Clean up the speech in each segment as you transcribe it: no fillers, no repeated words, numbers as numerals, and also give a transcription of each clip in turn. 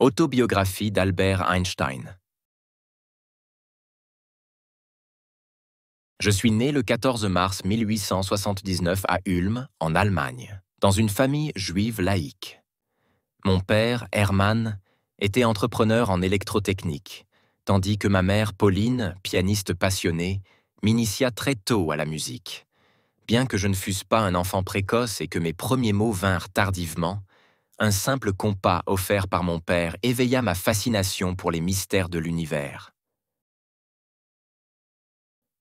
Autobiographie d'Albert Einstein. Je suis né le 14 mars 1879 à Ulm, en Allemagne, dans une famille juive laïque. Mon père, Hermann, était entrepreneur en électrotechnique, tandis que ma mère, Pauline, pianiste passionnée, m'initia très tôt à la musique. Bien que je ne fusse pas un enfant précoce et que mes premiers mots vinrent tardivement, un simple compas offert par mon père éveilla ma fascination pour les mystères de l'univers.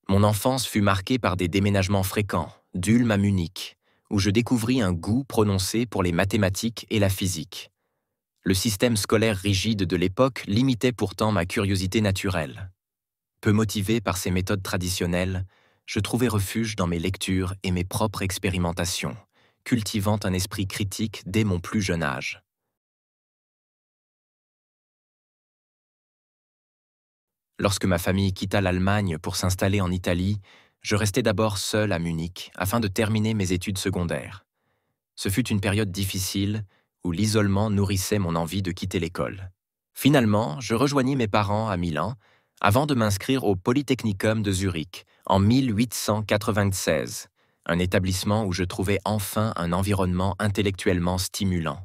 Mon enfance fut marquée par des déménagements fréquents, d'Ulm à Munich, où je découvris un goût prononcé pour les mathématiques et la physique. Le système scolaire rigide de l'époque limitait pourtant ma curiosité naturelle. Peu motivé par ces méthodes traditionnelles, je trouvais refuge dans mes lectures et mes propres expérimentations, cultivant un esprit critique dès mon plus jeune âge. Lorsque ma famille quitta l'Allemagne pour s'installer en Italie, je restai d'abord seul à Munich afin de terminer mes études secondaires. Ce fut une période difficile où l'isolement nourrissait mon envie de quitter l'école. Finalement, je rejoignis mes parents à Milan avant de m'inscrire au Polytechnicum de Zurich en 1896, un établissement où je trouvais enfin un environnement intellectuellement stimulant.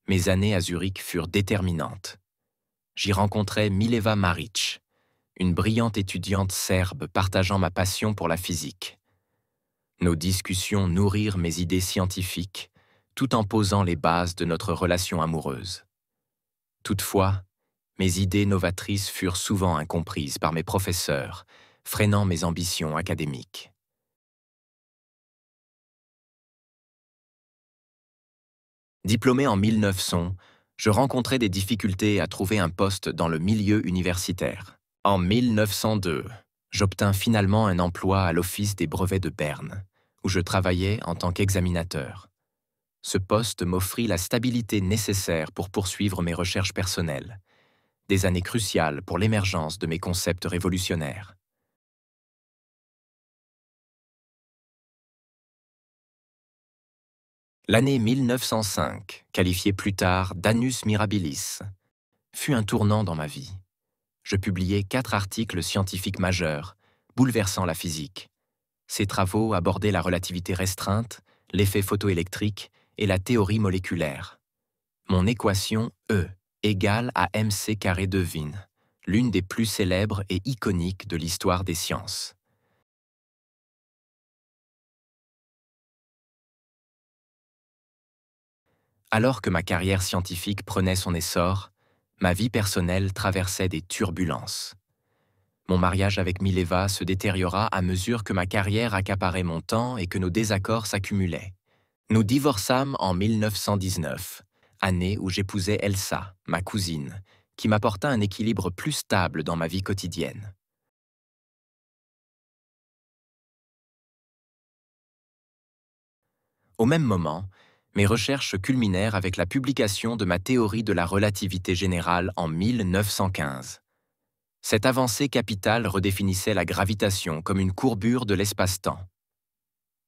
Mes années à Zurich furent déterminantes. J'y rencontrai Mileva Maric, une brillante étudiante serbe partageant ma passion pour la physique. Nos discussions nourrirent mes idées scientifiques, tout en posant les bases de notre relation amoureuse. Toutefois, mes idées novatrices furent souvent incomprises par mes professeurs, freinant mes ambitions académiques. Diplômé en 1900, je rencontrai des difficultés à trouver un poste dans le milieu universitaire. En 1902, j'obtins finalement un emploi à l'Office des brevets de Berne, où je travaillais en tant qu'examinateur. Ce poste m'offrit la stabilité nécessaire pour poursuivre mes recherches personnelles, des années cruciales pour l'émergence de mes concepts révolutionnaires. L'année 1905, qualifiée plus tard d'Annus Mirabilis, fut un tournant dans ma vie. Je publiai 4 articles scientifiques majeurs, bouleversant la physique. Ces travaux abordaient la relativité restreinte, l'effet photoélectrique et la théorie moléculaire. Mon équation E égale à mc carré de Wien, l'une des plus célèbres et iconiques de l'histoire des sciences. Alors que ma carrière scientifique prenait son essor, ma vie personnelle traversait des turbulences. Mon mariage avec Mileva se détériora à mesure que ma carrière accaparait mon temps et que nos désaccords s'accumulaient. Nous divorçâmes en 1919, année où j'épousai Elsa, ma cousine, qui m'apporta un équilibre plus stable dans ma vie quotidienne. Au même moment, mes recherches culminèrent avec la publication de ma théorie de la relativité générale en 1915. Cette avancée capitale redéfinissait la gravitation comme une courbure de l'espace-temps.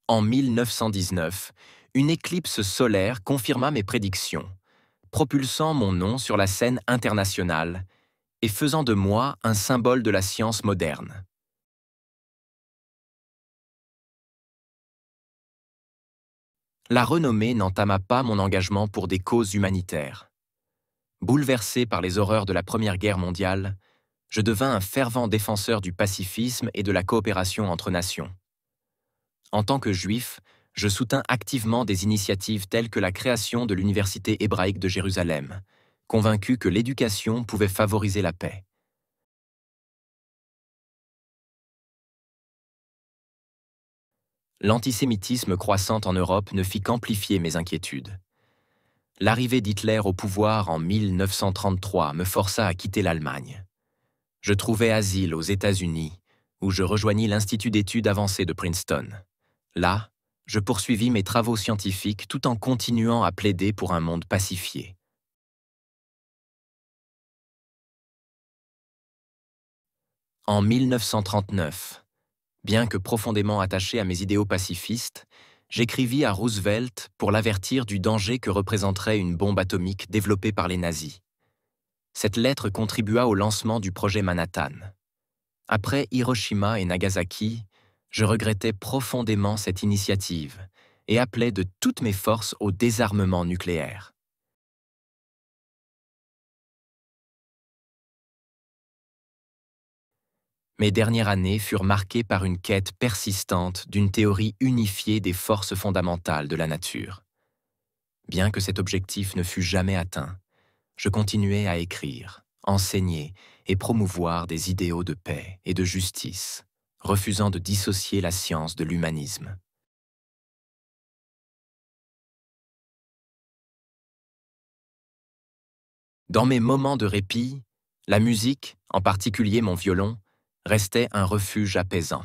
En 1919, une éclipse solaire confirma mes prédictions, propulsant mon nom sur la scène internationale et faisant de moi un symbole de la science moderne. La renommée n'entama pas mon engagement pour des causes humanitaires. Bouleversé par les horreurs de la Première Guerre mondiale, je devins un fervent défenseur du pacifisme et de la coopération entre nations. En tant que juif, je soutins activement des initiatives telles que la création de l'Université hébraïque de Jérusalem, convaincu que l'éducation pouvait favoriser la paix. L'antisémitisme croissant en Europe ne fit qu'amplifier mes inquiétudes. L'arrivée d'Hitler au pouvoir en 1933 me força à quitter l'Allemagne. Je trouvai asile aux États-Unis, où je rejoignis l'Institut d'études avancées de Princeton. Là, je poursuivis mes travaux scientifiques tout en continuant à plaider pour un monde pacifié. En 1939, bien que profondément attaché à mes idéaux pacifistes, J'écrivis à Roosevelt pour l'avertir du danger que représenterait une bombe atomique développée par les nazis. Cette lettre contribua au lancement du projet Manhattan. Après Hiroshima et Nagasaki, je regrettais profondément cette initiative et appelais de toutes mes forces au désarmement nucléaire. Mes dernières années furent marquées par une quête persistante d'une théorie unifiée des forces fondamentales de la nature. Bien que cet objectif ne fût jamais atteint, je continuais à écrire, enseigner et promouvoir des idéaux de paix et de justice, refusant de dissocier la science de l'humanisme. Dans mes moments de répit, la musique, en particulier mon violon, restait un refuge apaisant.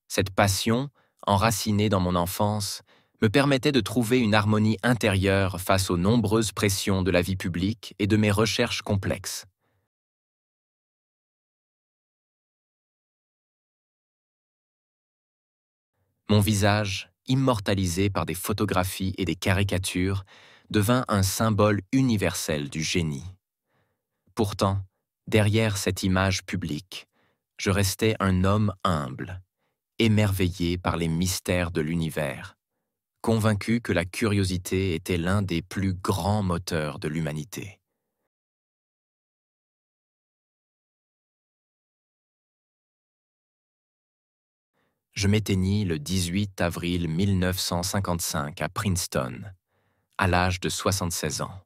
Cette passion, enracinée dans mon enfance, me permettait de trouver une harmonie intérieure face aux nombreuses pressions de la vie publique et de mes recherches complexes. Mon visage, immortalisé par des photographies et des caricatures, devint un symbole universel du génie. Pourtant, derrière cette image publique, je restais un homme humble, émerveillé par les mystères de l'univers, convaincu que la curiosité était l'un des plus grands moteurs de l'humanité. Je m'éteignis le 18 avril 1955 à Princeton, à l'âge de 76 ans.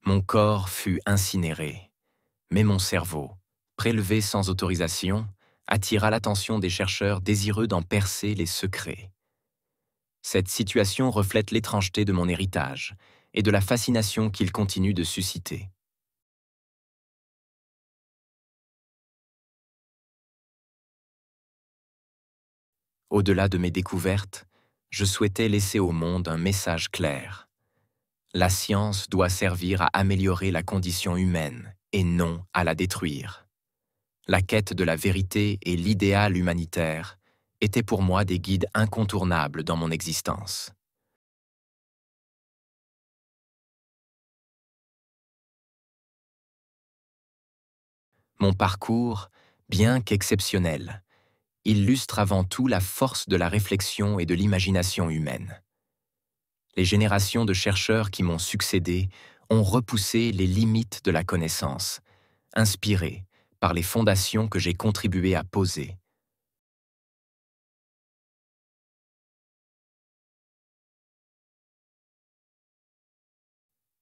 Mon corps fut incinéré, mais mon cerveau, prélevé sans autorisation, attira l'attention des chercheurs désireux d'en percer les secrets. Cette situation reflète l'étrangeté de mon héritage et de la fascination qu'il continue de susciter. Au-delà de mes découvertes, je souhaitais laisser au monde un message clair. La science doit servir à améliorer la condition humaine et non à la détruire. La quête de la vérité et l'idéal humanitaire étaient pour moi des guides incontournables dans mon existence. Mon parcours, bien qu'exceptionnel, illustre avant tout la force de la réflexion et de l'imagination humaine. Les générations de chercheurs qui m'ont succédé ont repoussé les limites de la connaissance, inspirés par les fondations que j'ai contribué à poser.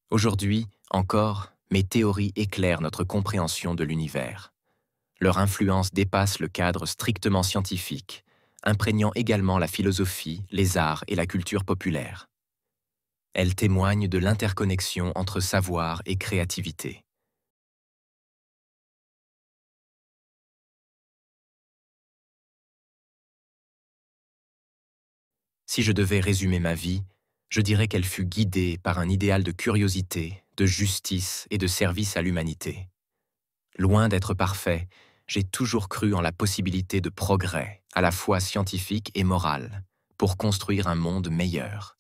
Aujourd'hui, encore, mes théories éclairent notre compréhension de l'univers. Leur influence dépasse le cadre strictement scientifique, imprégnant également la philosophie, les arts et la culture populaire. Elles témoignent de l'interconnexion entre savoir et créativité. Si je devais résumer ma vie, je dirais qu'elle fut guidée par un idéal de curiosité, de justice et de service à l'humanité. Loin d'être parfait, j'ai toujours cru en la possibilité de progrès, à la fois scientifique et moral, pour construire un monde meilleur.